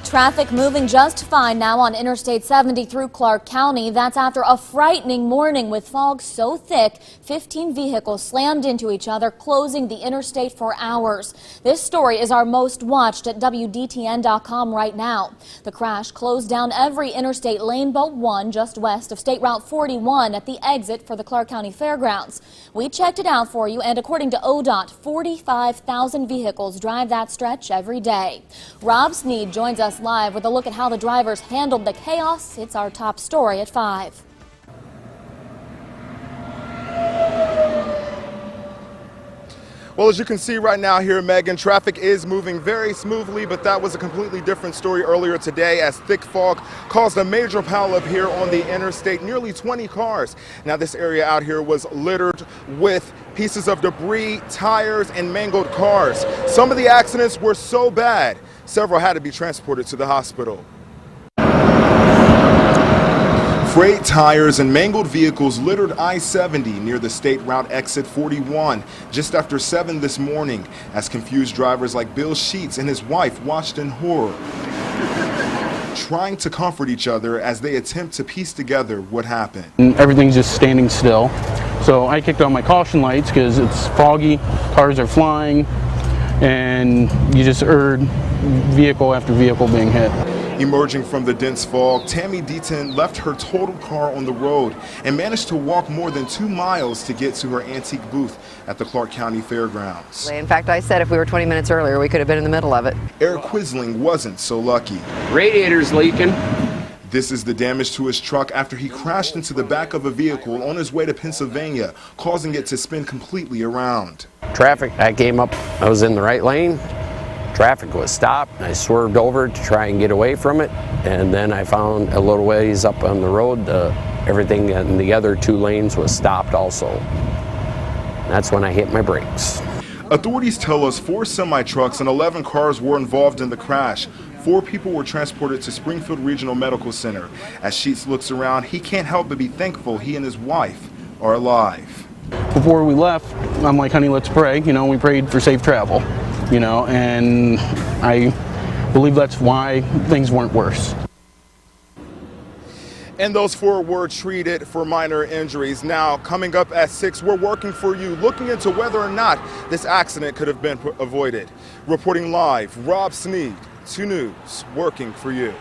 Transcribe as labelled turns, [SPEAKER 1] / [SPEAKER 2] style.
[SPEAKER 1] Traffic moving just fine now on Interstate 70 through Clark County. That's after a frightening morning with fog so thick, 15 vehicles slammed into each other, closing the interstate for hours. This story is our most watched at WDTN.com right now. The crash closed down every interstate lane but one just west of State Route 41 at the exit for the Clark County Fairgrounds. We checked it out for you, and according to ODOT, 45,000 vehicles drive that stretch every day. Rob Sneed joins us live with a look at how the drivers handled the chaos. It's our top story at 5.
[SPEAKER 2] Well, as you can see right now here, Megan, traffic is moving very smoothly, but that was a completely different story earlier today as thick fog caused a major pileup here on the interstate, nearly 20 cars. Now, this area out here was littered with pieces of debris, tires, and mangled cars. Some of the accidents were so bad, several had to be transported to the hospital. Freight tires and mangled vehicles littered I-70 near the State Route exit 41 just after 7 this morning as confused drivers like Bill Sheets and his wife watched in horror, trying to comfort each other as they attempt to piece together what happened.
[SPEAKER 3] Everything's just standing still. So I kicked on my caution lights because it's foggy, cars are flying, and you just heard vehicle after vehicle being hit.
[SPEAKER 2] Emerging from the dense fog, Tammy Deaton left her totaled car on the road and managed to walk more than 2 miles to get to her antique booth at the Clark County Fairgrounds.
[SPEAKER 4] In fact, I said if we were 20 minutes earlier, we could have been in the middle of it.
[SPEAKER 2] Eric Quisling wasn't so lucky.
[SPEAKER 5] Radiator's leaking.
[SPEAKER 2] This is the damage to his truck after he crashed into the back of a vehicle on his way to Pennsylvania, causing it to spin completely around.
[SPEAKER 5] Traffic, I came up, I was in the right lane. Traffic was stopped. I swerved over to try and get away from it, and then I found a little ways up on the road, everything in the other 2 lanes was stopped also. That's when I hit my brakes.
[SPEAKER 2] Authorities tell us 4 semi-trucks and 11 cars were involved in the crash. 4 people were transported to Springfield Regional Medical Center. As Sheets looks around, he can't help but be thankful he and his wife are alive.
[SPEAKER 3] Before we left, I'm like, honey, let's pray. You know, we prayed for safe travel, you know, and I believe that's why things weren't worse.
[SPEAKER 2] And those 4 were treated for minor injuries. Now, coming up at 6, we're working for you, looking into whether or not this accident could have been avoided. Reporting live, Rob Sneed, 2 News, working for you.